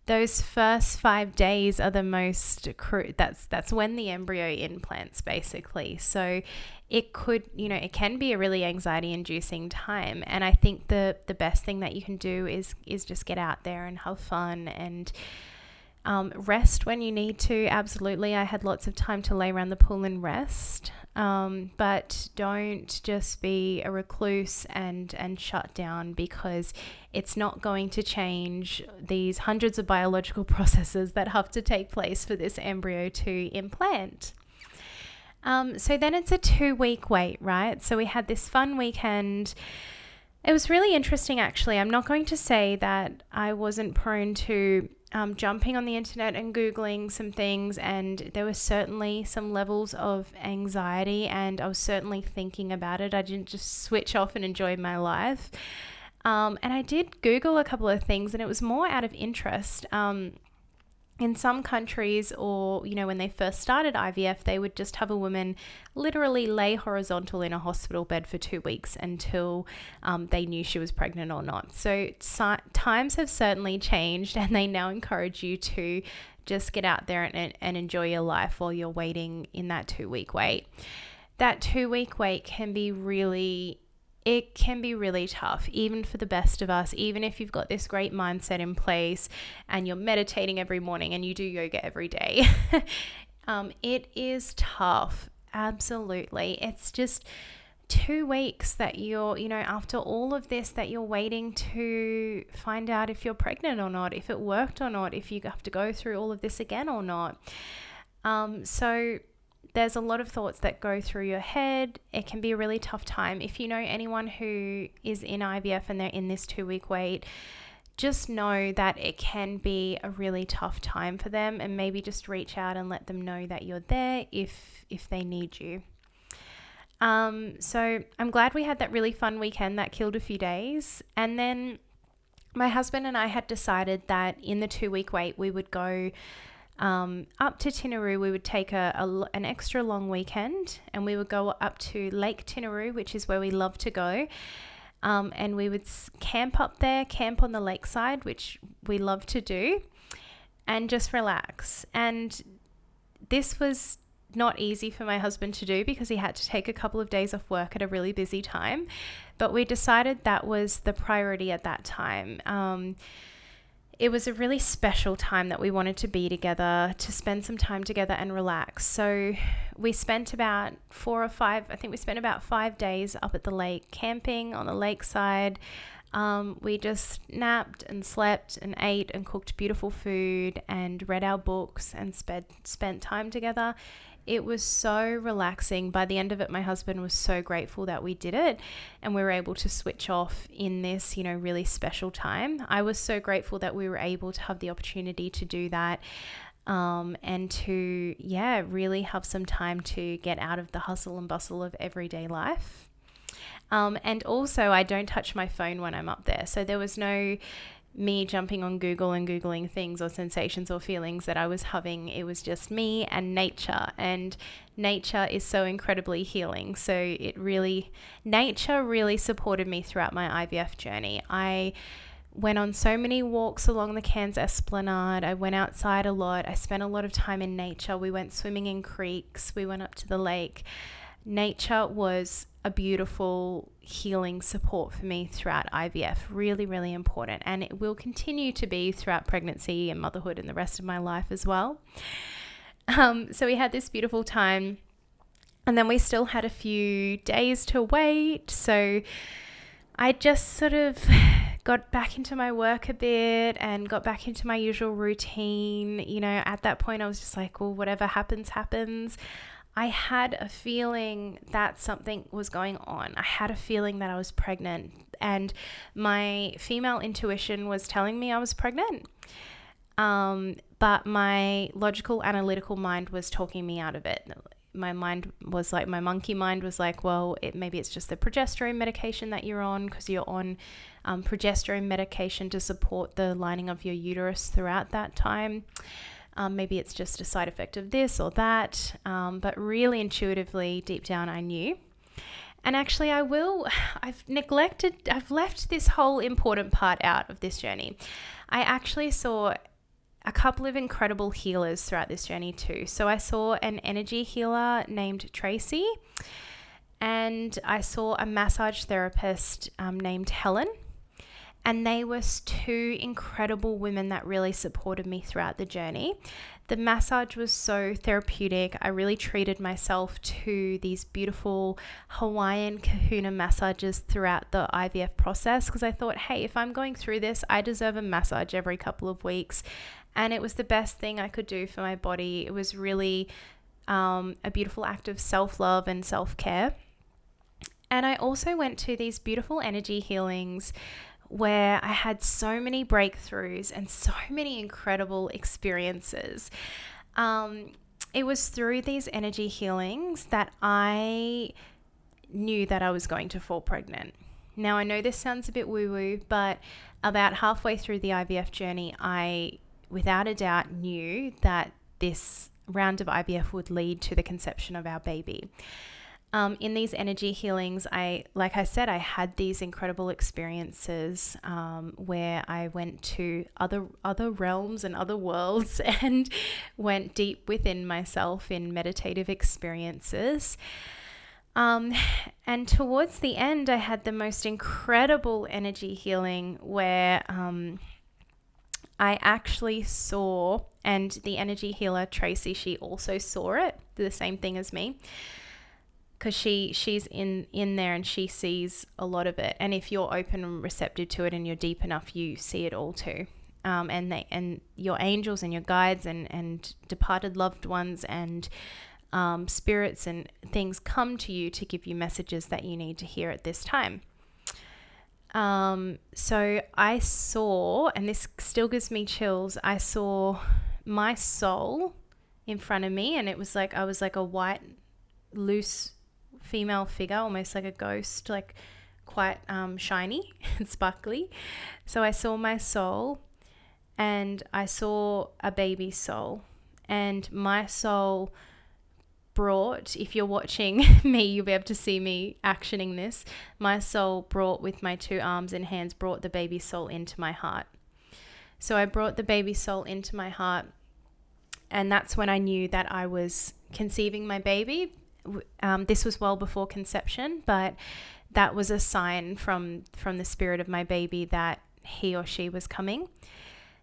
Those first 5 days are the most that's when the embryo implants, basically. So it could, it can be a really anxiety-inducing time. And I think the best thing that you can do is just get out there and have fun and rest when you need to. Absolutely. I had lots of time to lay around the pool and rest. But don't just be a recluse and shut down, because it's not going to change these hundreds of biological processes that have to take place for this embryo to implant. So then it's a 2-week wait, right? So we had this fun weekend. It was really interesting, actually. I'm not going to say that I wasn't prone to jumping on the internet and Googling some things, and there were certainly some levels of anxiety, and I was certainly thinking about it. I didn't just switch off and enjoy my life. And I did Google a couple of things, and it was more out of interest. In some countries, or, when they first started IVF, they would just have a woman literally lay horizontal in a hospital bed for 2 weeks until they knew she was pregnant or not. So times have certainly changed, and they now encourage you to just get out there and enjoy your life while you're waiting in that 2-week wait. That 2-week wait can be really tough, even for the best of us. Even if you've got this great mindset in place and you're meditating every morning and you do yoga every day, it is tough. Absolutely. It's just 2 weeks that you're, after all of this, that you're waiting to find out if you're pregnant or not, if it worked or not, if you have to go through all of this again or not. So there's a lot of thoughts that go through your head. It can be a really tough time. If you know anyone who is in IVF and they're in this 2-week wait, just know that it can be a really tough time for them, and maybe just reach out and let them know that you're there if they need you. So I'm glad we had that really fun weekend that killed a few days. And then my husband and I had decided that in the 2-week wait, we would go up to Tinaroo. We would take an extra long weekend, and we would go up to Lake Tinaroo, which is where we love to go. And we would camp up there, camp on the lakeside, which we love to do, and just relax. And this was not easy for my husband to do because he had to take a couple of days off work at a really busy time. But we decided that was the priority at that time. It was a really special time that we wanted to be together, to spend some time together and relax. So we spent about 5 days up at the lake, camping on the lakeside. We just napped and slept and ate and cooked beautiful food and read our books and spent time together. It was so relaxing. By the end of it, my husband was so grateful that we did it and we were able to switch off in this, really special time. I was so grateful that we were able to have the opportunity to do that, and to, really have some time to get out of the hustle and bustle of everyday life. And also, I don't touch my phone when I'm up there. So there was no me jumping on Google and Googling things or sensations or feelings that I was having. It was just me and nature, and nature is so incredibly healing. So nature really supported me throughout my IVF journey. I went on so many walks along the Cairns Esplanade. I went outside a lot. I spent a lot of time in nature. We went swimming in creeks. We went up to the lake. Nature was a beautiful healing support for me throughout IVF. Really, really important. And it will continue to be throughout pregnancy and motherhood and the rest of my life as well. So we had this beautiful time, and then we still had a few days to wait. So I just sort of got back into my work a bit and got back into my usual routine. At that point I was just like, well, whatever happens, happens. I had a feeling that something was going on. I had a feeling that I was pregnant, and my female intuition was telling me I was pregnant. But my logical, analytical mind was talking me out of it. my monkey mind was like, well, maybe it's just the progesterone medication that you're on, because you're on progesterone medication to support the lining of your uterus throughout that time. Maybe it's just a side effect of this or that. But really intuitively, deep down, I knew. And actually I've left this whole important part out of this journey. I actually saw a couple of incredible healers throughout this journey too. So I saw an energy healer named Tracy, and I saw a massage therapist named Helen. And they were two incredible women that really supported me throughout the journey. The massage was so therapeutic. I really treated myself to these beautiful Hawaiian kahuna massages throughout the IVF process, because I thought, hey, if I'm going through this, I deserve a massage every couple of weeks. And it was the best thing I could do for my body. It was really a beautiful act of self-love and self-care. And I also went to these beautiful energy healings where I had so many breakthroughs and so many incredible experiences. It was through these energy healings that I knew that I was going to fall pregnant. Now, I know this sounds a bit woo-woo, but about halfway through the IVF journey, I, without a doubt, knew that this round of IVF would lead to the conception of our baby. In these energy healings, like I said, I had these incredible experiences where I went to other realms and other worlds and went deep within myself in meditative experiences. And towards the end, I had the most incredible energy healing where I actually saw, and the energy healer, Tracy, she also saw it, the same thing as me. Because she's in there and she sees a lot of it. And if you're open and receptive to it and you're deep enough, you see it all too. And your angels and your guides and departed loved ones and spirits and things come to you to give you messages that you need to hear at this time. So I saw, and this still gives me chills, I saw my soul in front of me, and it was like I was like a white, loose female figure, almost like a ghost, like quite shiny and sparkly. So I saw my soul, and I saw a baby soul, and my soul brought, if you're watching me, you'll be able to see me actioning this. My soul brought, with my two arms and hands, brought the baby soul into my heart. So I brought the baby soul into my heart, and that's when I knew that I was conceiving my baby. This was well before conception, but that was a sign from the spirit of my baby that he or she was coming.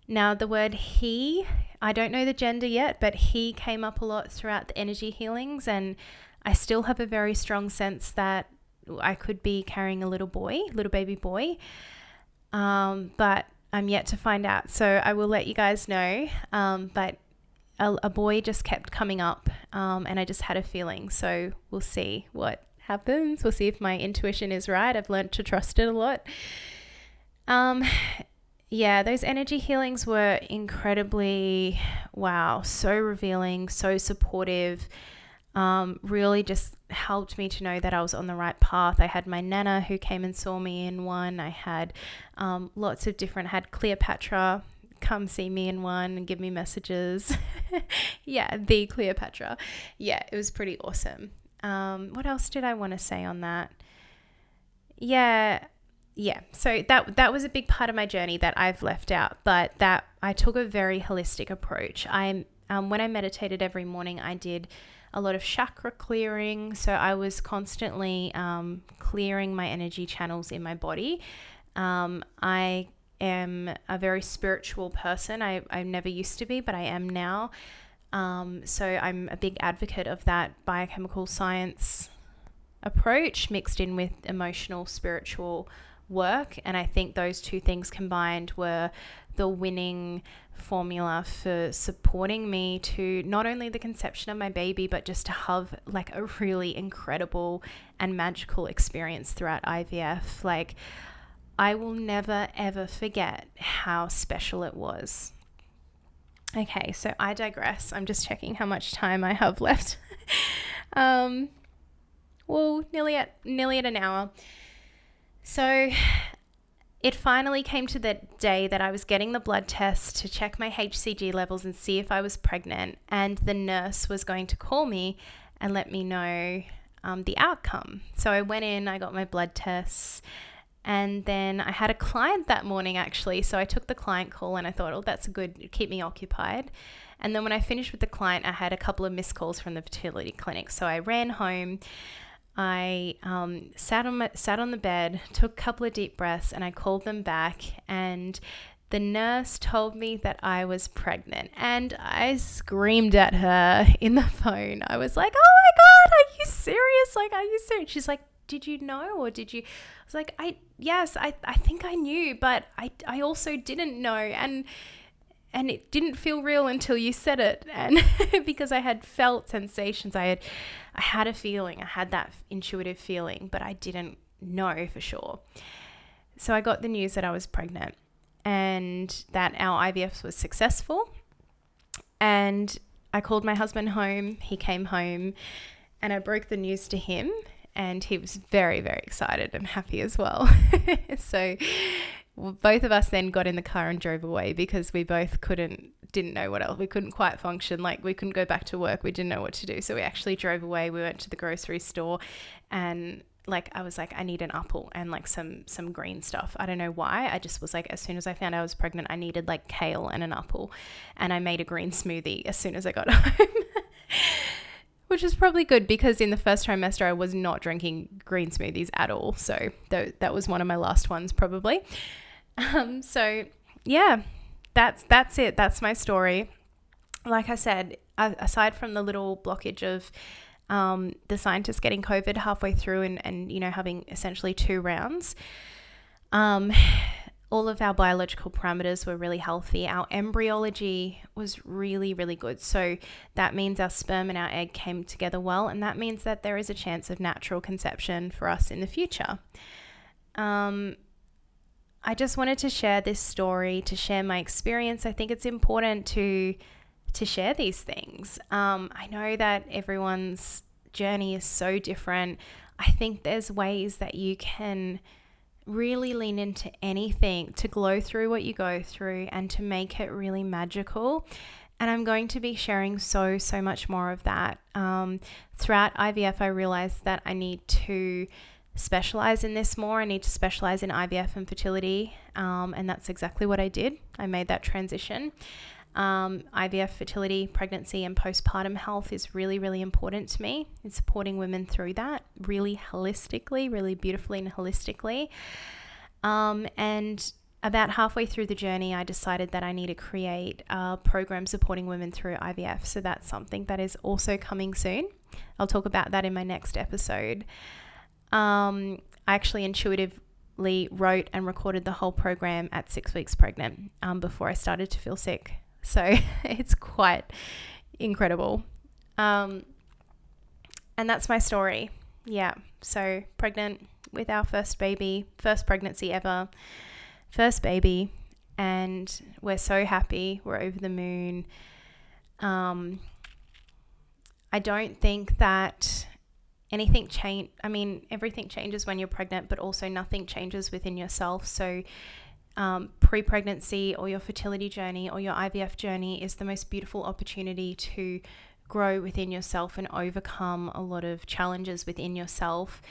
Now, the word he, I don't know the gender yet, but he came up a lot throughout the energy healings, and I still have a very strong sense that I could be carrying a little baby boy, but I'm yet to find out. So I will let you guys know, but a boy just kept coming up, and I just had a feeling. So we'll see what happens. We'll see if my intuition is right. I've learned to trust it a lot. Yeah, those energy healings were incredibly, so revealing, so supportive. Really just helped me to know that I was on the right path. I had my Nana who came and saw me in one. I had had Cleopatra come see me in one and give me messages. Yeah, the Cleopatra. Yeah, it was pretty awesome. What else did I want to say on that? Yeah. So that was a big part of my journey that I've left out, but that I took a very holistic approach. When I meditated every morning, I did a lot of chakra clearing. So I was constantly clearing my energy channels in my body. I am a very spiritual person. I never used to be, but I am now. So I'm a big advocate of that biochemical science approach mixed in with emotional, spiritual work. And I think those two things combined were the winning formula for supporting me to not only the conception of my baby, but just to have like a really incredible and magical experience throughout IVF. Like, I will never ever forget how special it was. Okay, so I digress. I'm just checking how much time I have left. Well, nearly at an hour. So it finally came to the day that I was getting the blood test to check my HCG levels and see if I was pregnant, and the nurse was going to call me and let me know the outcome. So I went in, I got my blood tests, and then I had a client that morning actually. So I took the client call and I thought, oh, that's good, keep me occupied. And then when I finished with the client, I had a couple of missed calls from the fertility clinic. So I ran home. I sat on the bed, took a couple of deep breaths, and I called them back. And the nurse told me that I was pregnant. And I screamed at her in the phone. I was like, oh my God, are you serious? Like, are you serious? She's like, did you know, or did you? I was like, yes, I think I knew, but I also didn't know. And it didn't feel real until you said it. And because I had felt sensations, I had a feeling, I had that intuitive feeling, but I didn't know for sure. So I got the news that I was pregnant and that our IVF was successful. And I called my husband home. He came home and I broke the news to him, and he was very, very excited and happy as well. So both of us then got in the car and drove away because we both didn't know what else. We couldn't quite function. Like, we couldn't go back to work. We didn't know what to do. So we actually drove away. We went to the grocery store, and like, I was like, I need an apple and like some green stuff. I don't know why. I just was like, as soon as I found I was pregnant, I needed like kale and an apple, and I made a green smoothie as soon as I got home. Which is probably good because in the first trimester, I was not drinking green smoothies at all. So that was one of my last ones probably. So yeah, that's it. That's my story. Like I said, aside from the little blockage of the scientists getting COVID halfway through and having essentially 2 rounds, all of our biological parameters were really healthy. Our embryology was really, really good. So that means our sperm and our egg came together well, and that means that there is a chance of natural conception for us in the future. I just wanted to share this story, to share my experience. I think it's important to share these things. I know that everyone's journey is so different. I think there's ways that you can really lean into anything to glow through what you go through and to make it really magical. And I'm going to be sharing so much more of that. Throughout IVF, I realized that I need to specialize in this more. I need to specialize in IVF and fertility. And that's exactly what I did. I made that transition. IVF, fertility, pregnancy, and postpartum health is really, really important to me. It's supporting women through that really holistically, really beautifully and holistically. And about halfway through the journey, I decided that I need to create a program supporting women through IVF. So that's something that is also coming soon. I'll talk about that in my next episode. I actually intuitively wrote and recorded the whole program at 6 weeks pregnant before I started to feel sick. So it's quite incredible. And that's my story. Yeah. So pregnant with our first baby, first pregnancy ever, first baby. And we're so happy. We're over the moon. I don't think that anything change. I mean, everything changes when you're pregnant, but also nothing changes within yourself. So pre-pregnancy or your fertility journey or your IVF journey is the most beautiful opportunity to grow within yourself and overcome a lot of challenges within yourself,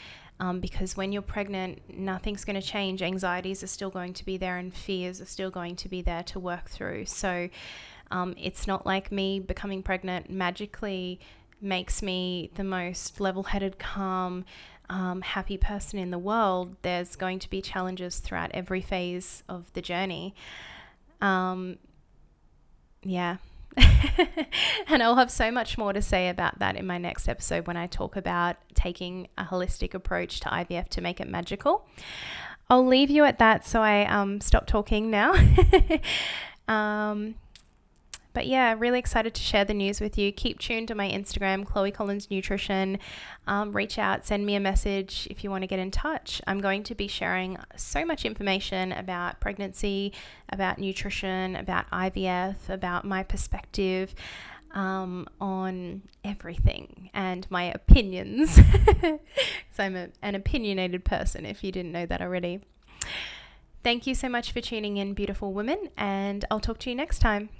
because when you're pregnant, nothing's going to change. Anxieties are still going to be there and fears are still going to be there to work through. So it's not like me becoming pregnant magically makes me the most level-headed, calm, happy person in the world. There's going to be challenges throughout every phase of the journey. Yeah. And I'll have so much more to say about that in my next episode when I talk about taking a holistic approach to IVF to make it magical. I'll leave you at that, so I stop talking now. But yeah, really excited to share the news with you. Keep tuned to my Instagram, Chloe Collins Nutrition. Reach out, send me a message if you want to get in touch. I'm going to be sharing so much information about pregnancy, about nutrition, about IVF, about my perspective. on everything and my opinions. So I'm an opinionated person, if you didn't know that already. Thank you so much for tuning in, beautiful women, and I'll talk to you next time.